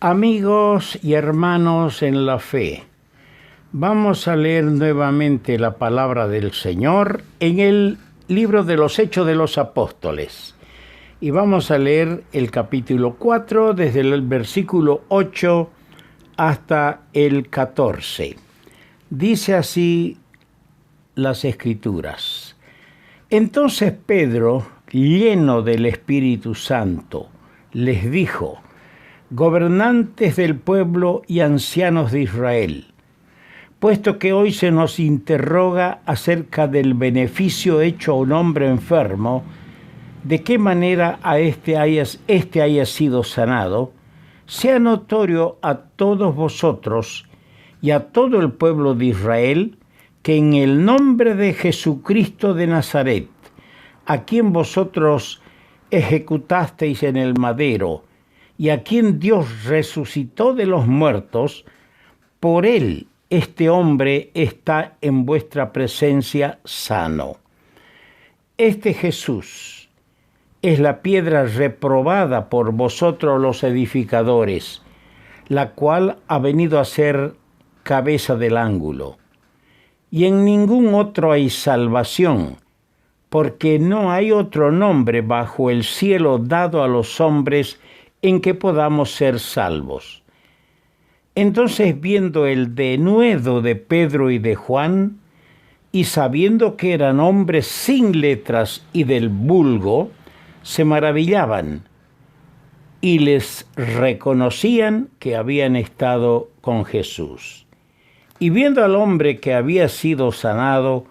Amigos y hermanos en la fe, vamos a leer nuevamente la palabra del Señor en el libro de los Hechos de los Apóstoles. Y vamos a leer el capítulo 4 desde el versículo 8 hasta el 14. Dice así las Escrituras. Entonces Pedro, lleno del Espíritu Santo, les dijo: gobernantes del pueblo y ancianos de Israel, puesto que hoy se nos interroga acerca del beneficio hecho a un hombre enfermo, de qué manera este haya sido sanado, sea notorio a todos vosotros y a todo el pueblo de Israel que en el nombre de Jesucristo de Nazaret, a quien vosotros ejecutasteis en el madero, y a quien Dios resucitó de los muertos, por él este hombre está en vuestra presencia sano. Este Jesús es la piedra reprobada por vosotros los edificadores, la cual ha venido a ser cabeza del ángulo. Y en ningún otro hay salvación, porque no hay otro nombre bajo el cielo dado a los hombres en que podamos ser salvos. Entonces, viendo el denuedo de Pedro y de Juan, y sabiendo que eran hombres sin letras y del vulgo, se maravillaban y les reconocían que habían estado con Jesús. Y viendo al hombre que había sido sanado,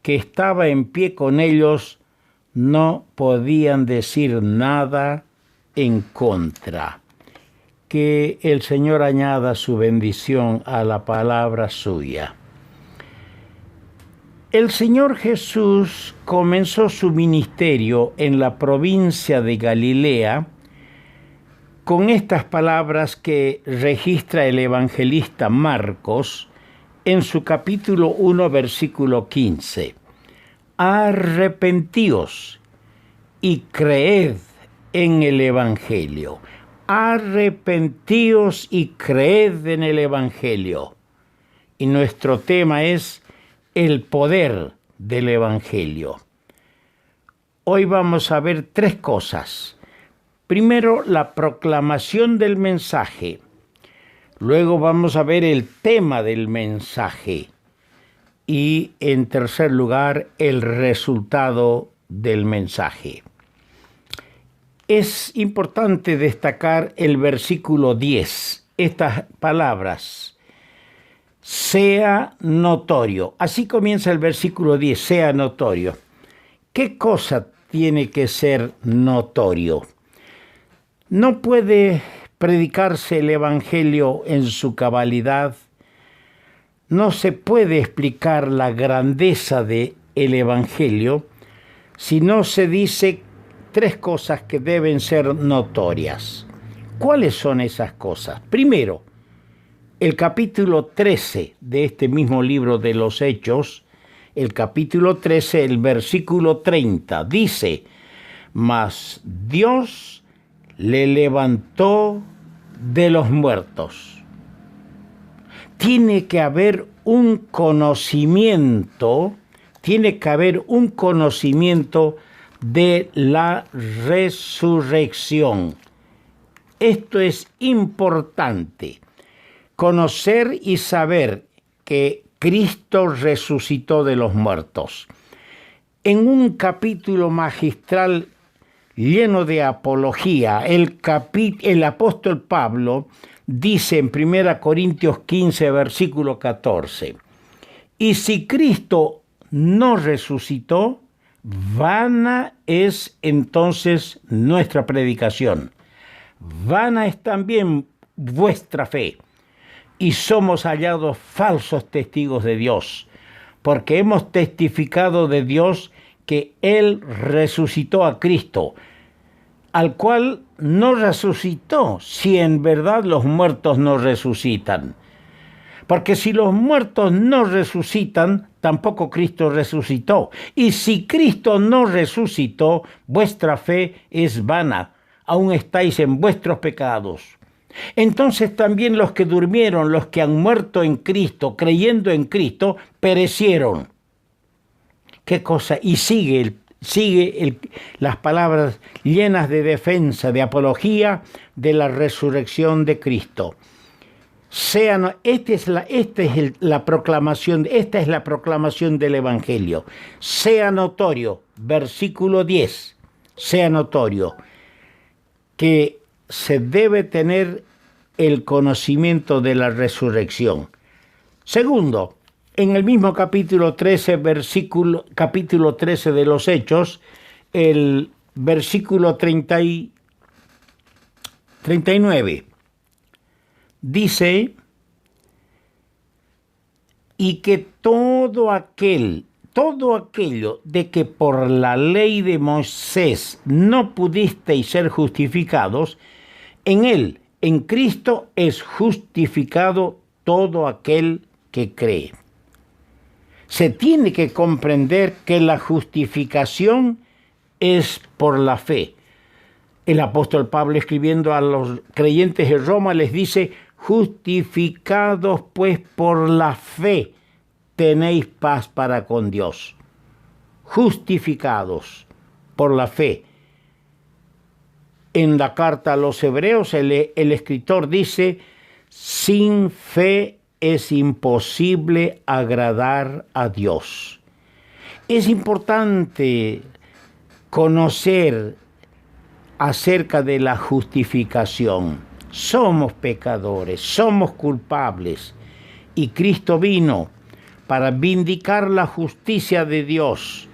que estaba en pie con ellos, no podían decir nada en contra. Que el Señor añada su bendición a la palabra suya. El Señor Jesús comenzó su ministerio en la provincia de Galilea con estas palabras que registra el evangelista Marcos en su capítulo 1, versículo 15. Arrepentíos y creed en el Evangelio. Arrepentíos y creed en el Evangelio. Y nuestro tema es el poder del Evangelio. Hoy vamos a ver tres cosas. Primero, la proclamación del mensaje. Luego vamos a ver el tema del mensaje. Y en tercer lugar, el resultado del mensaje. Es importante destacar el versículo 10, estas palabras, sea notorio. Así comienza el versículo 10, sea notorio. ¿Qué cosa tiene que ser notorio? No puede predicarse el Evangelio en su cabalidad. No se puede explicar la grandeza del Evangelio si no se dice tres cosas que deben ser notorias. ¿Cuáles son esas cosas? Primero, el capítulo 13 de este mismo libro de los Hechos, el capítulo 13, el versículo 30, dice: mas Dios le levantó de los muertos. Tiene que haber un conocimiento de la resurrección. Esto es importante, conocer y saber que Cristo resucitó de los muertos. En un capítulo magistral lleno de apología, el apóstol Pablo dice en 1 Corintios 15, versículo 14, y si Cristo no resucitó, vana es entonces nuestra predicación, vana es también vuestra fe, y somos hallados falsos testigos de Dios, porque hemos testificado de Dios que Él resucitó a Cristo, al cual no resucitó si en verdad los muertos no resucitan. Porque si los muertos no resucitan, tampoco Cristo resucitó. Y si Cristo no resucitó, vuestra fe es vana. Aún estáis en vuestros pecados. Entonces también los que durmieron, los que han muerto en Cristo, creyendo en Cristo, perecieron. ¿Qué cosa? Y sigue las palabras llenas de defensa, de apología de la resurrección de Cristo. Esta es la proclamación del Evangelio. Sea notorio, versículo 10, sea notorio que se debe tener el conocimiento de la resurrección. Segundo, en el mismo capítulo 13 de los Hechos, el versículo 39, dice, y que todo aquello de que por la ley de Moisés no pudisteis ser justificados, en él, en Cristo, es justificado todo aquel que cree. Se tiene que comprender que la justificación es por la fe. El apóstol Pablo, escribiendo a los creyentes de Roma, les dice: justificados pues por la fe, tenéis paz para con Dios. Justificados por la fe. En la carta a los Hebreos, el escritor dice: sin fe es imposible agradar a Dios. Es importante conocer acerca de la justificación. Somos pecadores, somos culpables, y Cristo vino para vindicar la justicia de Dios,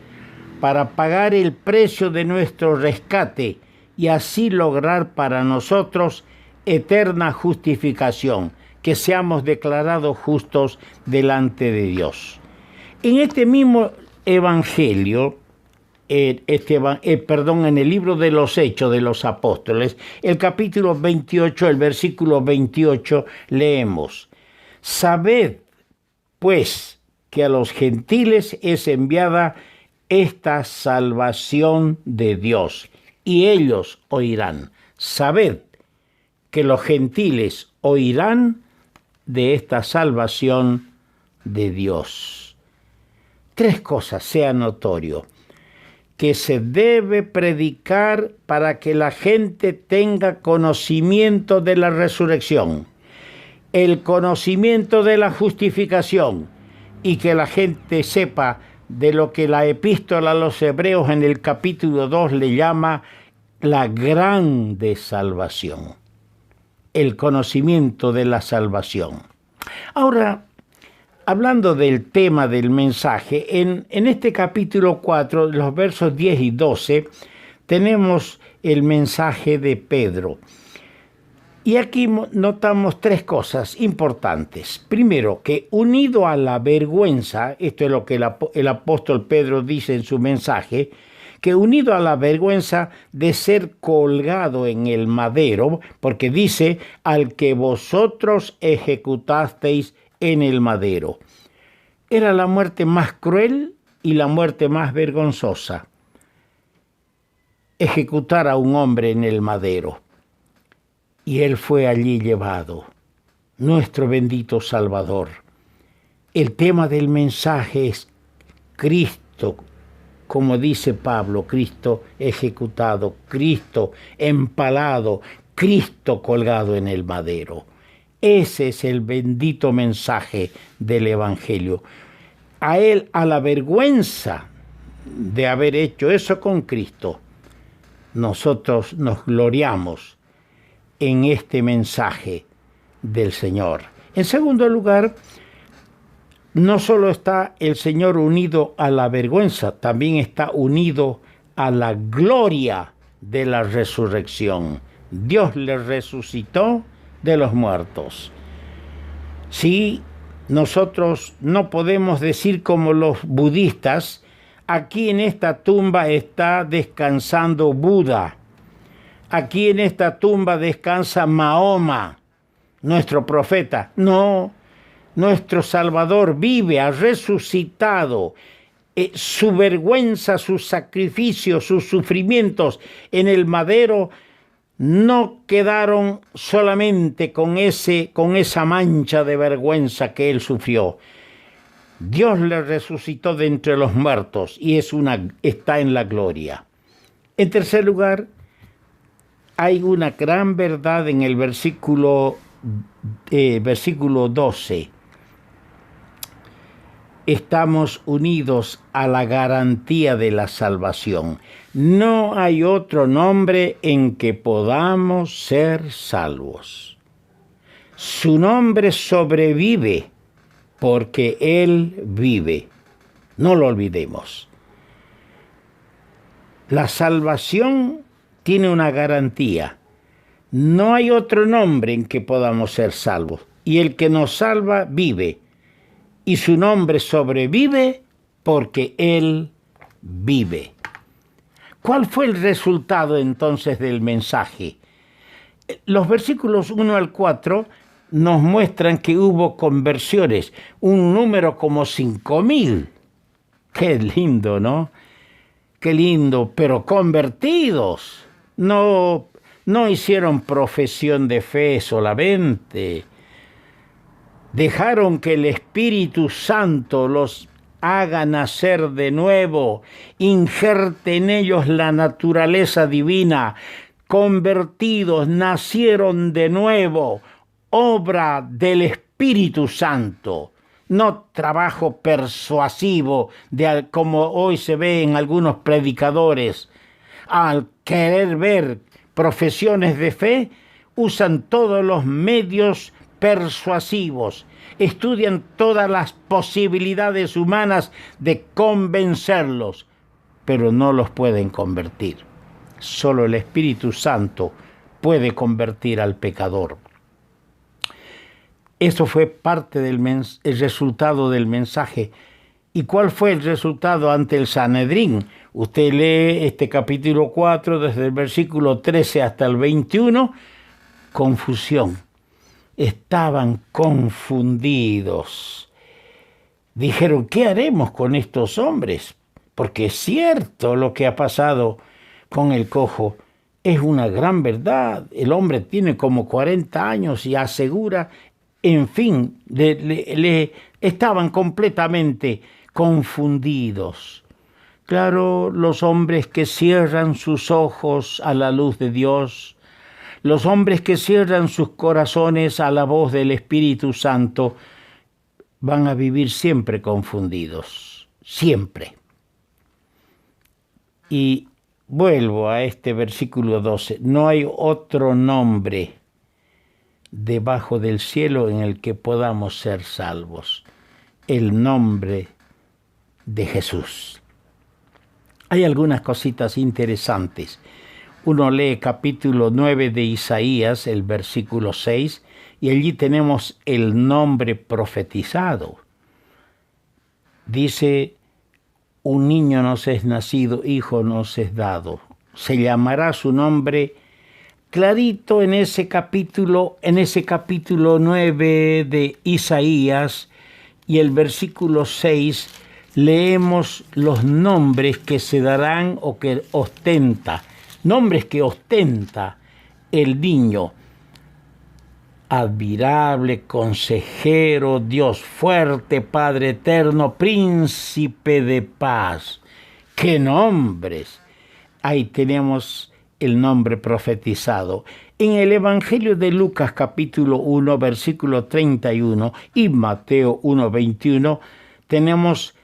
para pagar el precio de nuestro rescate y así lograr para nosotros eterna justificación, que seamos declarados justos delante de Dios. En este mismo Evangelio, en el libro de los Hechos de los Apóstoles, el capítulo 28, el versículo 28, leemos: sabed, pues, que a los gentiles es enviada esta salvación de Dios, y ellos oirán. Sabed que los gentiles oirán de esta salvación de Dios. Tres cosas, sea notorio, que se debe predicar para que la gente tenga conocimiento de la resurrección, el conocimiento de la justificación, y que la gente sepa de lo que la epístola a los Hebreos en el capítulo 2 le llama la grande salvación. El conocimiento de la salvación. Ahora, hablando del tema del mensaje, en este capítulo 4, los versos 10 y 12, tenemos el mensaje de Pedro. Y aquí notamos tres cosas importantes. Primero, que unido a la vergüenza, esto es lo que el apóstol Pedro dice en su mensaje, que unido a la vergüenza de ser colgado en el madero, porque dice: al que vosotros ejecutasteis en el madero. Era la muerte más cruel y la muerte más vergonzosa. Ejecutar a un hombre en el madero. Y él fue allí llevado, nuestro bendito Salvador. El tema del mensaje es Cristo, como dice Pablo, Cristo ejecutado, Cristo empalado, Cristo colgado en el madero. Ese es el bendito mensaje del Evangelio. A él, a la vergüenza de haber hecho eso con Cristo, nosotros nos gloriamos en este mensaje del Señor. En segundo lugar, no solo está el Señor unido a la vergüenza, también está unido a la gloria de la resurrección. Dios le resucitó de los muertos. Sí, nosotros no podemos decir como los budistas: aquí en esta tumba está descansando Buda. Aquí en esta tumba descansa Mahoma, nuestro profeta. No, nuestro Salvador vive, ha resucitado. Su vergüenza, sus sacrificios, sus sufrimientos en el madero no quedaron solamente con esa mancha de vergüenza que él sufrió. Dios le resucitó de entre los muertos y está en la gloria. En tercer lugar, hay una gran verdad en el versículo 12. Estamos unidos a la garantía de la salvación. No hay otro nombre en que podamos ser salvos. Su nombre sobrevive porque Él vive. No lo olvidemos. La salvación tiene una garantía. No hay otro nombre en que podamos ser salvos. Y el que nos salva vive. Y su nombre sobrevive porque Él vive. ¿Cuál fue el resultado entonces del mensaje? Los versículos 1 al 4 nos muestran que hubo conversiones, un número como 5,000. Qué lindo, ¿no? Qué lindo, pero convertidos. No hicieron profesión de fe solamente. Dejaron que el Espíritu Santo los haga nacer de nuevo, injerte en ellos la naturaleza divina. Convertidos, nacieron de nuevo, obra del Espíritu Santo. No trabajo persuasivo como hoy se ve en algunos predicadores. Al querer ver profesiones de fe, usan todos los medios persuasivos, estudian todas las posibilidades humanas de convencerlos, pero no los pueden convertir. Solo el Espíritu Santo puede convertir al pecador. Eso fue parte el resultado del mensaje. ¿Y cuál fue el resultado ante el Sanedrín? Usted lee este capítulo 4 desde el versículo 13 hasta el 21. Confusión. Estaban confundidos. Dijeron, ¿qué haremos con estos hombres? Porque es cierto lo que ha pasado con el cojo. Es una gran verdad. El hombre tiene como 40 años y asegura, en fin, estaban completamente confundidos. Claro, los hombres que cierran sus ojos a la luz de Dios, los hombres que cierran sus corazones a la voz del Espíritu Santo, van a vivir siempre confundidos, siempre. Y vuelvo a este versículo 12. No hay otro nombre debajo del cielo en el que podamos ser salvos. El nombre de Jesús. Hay algunas cositas interesantes. Uno lee capítulo 9 de Isaías, el versículo 6, y allí tenemos el nombre profetizado. Dice, un niño nos es nacido, hijo nos es dado. Se llamará su nombre clarito en ese capítulo 9 de Isaías, y el versículo 6 leemos los nombres que se darán o que ostenta, nombres que ostenta el niño. Admirable, consejero, Dios fuerte, Padre eterno, príncipe de paz. ¡Qué nombres! Ahí tenemos el nombre profetizado. En el Evangelio de Lucas capítulo 1, versículo 31 y Mateo 1, 21, tenemos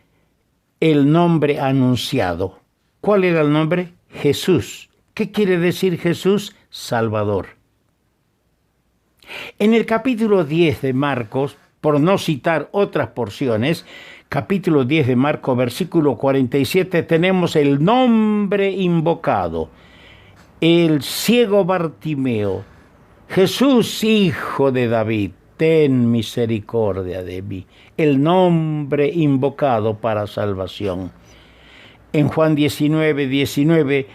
el nombre anunciado. ¿Cuál era el nombre? Jesús. ¿Qué quiere decir Jesús? Salvador. En el capítulo 10 de Marcos, por no citar otras porciones, capítulo 10 de Marcos, versículo 47, tenemos el nombre invocado. El ciego Bartimeo. Jesús, hijo de David, ten misericordia de mí. El nombre invocado para salvación. En Juan 19, 19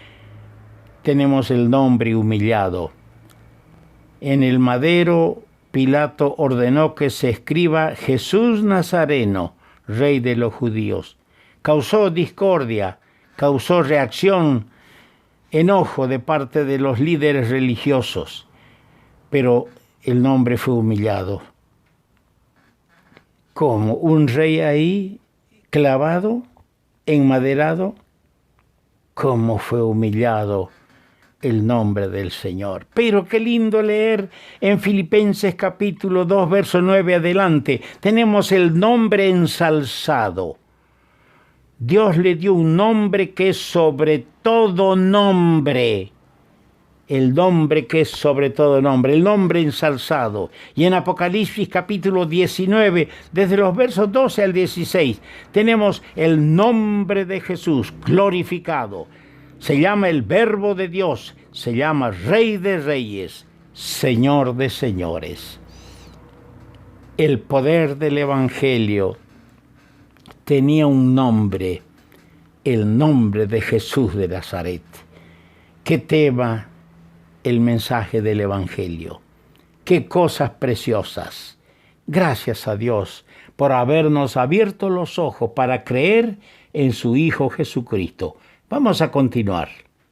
tenemos el nombre humillado. En el madero, Pilato ordenó que se escriba Jesús Nazareno, rey de los judíos. Causó discordia, causó reacción enojo de parte de los líderes religiosos, pero el nombre fue humillado. ¿Cómo? ¿Un rey ahí clavado, enmaderado? ¿Cómo fue humillado el nombre del Señor? Pero qué lindo leer en Filipenses capítulo 2, verso 9 adelante. Tenemos el nombre ensalzado. Dios le dio un nombre que es sobre todo nombre. El nombre que es sobre todo nombre, el nombre ensalzado. Y en Apocalipsis capítulo 19, desde los versos 12 al 16, tenemos el nombre de Jesús glorificado. Se llama el Verbo de Dios, se llama Rey de Reyes, Señor de Señores. El poder del Evangelio tenía un nombre, el nombre de Jesús de Nazaret. ¿Qué tema el mensaje del Evangelio? ¡Qué cosas preciosas! Gracias a Dios por habernos abierto los ojos para creer en su Hijo Jesucristo. Vamos a continuar.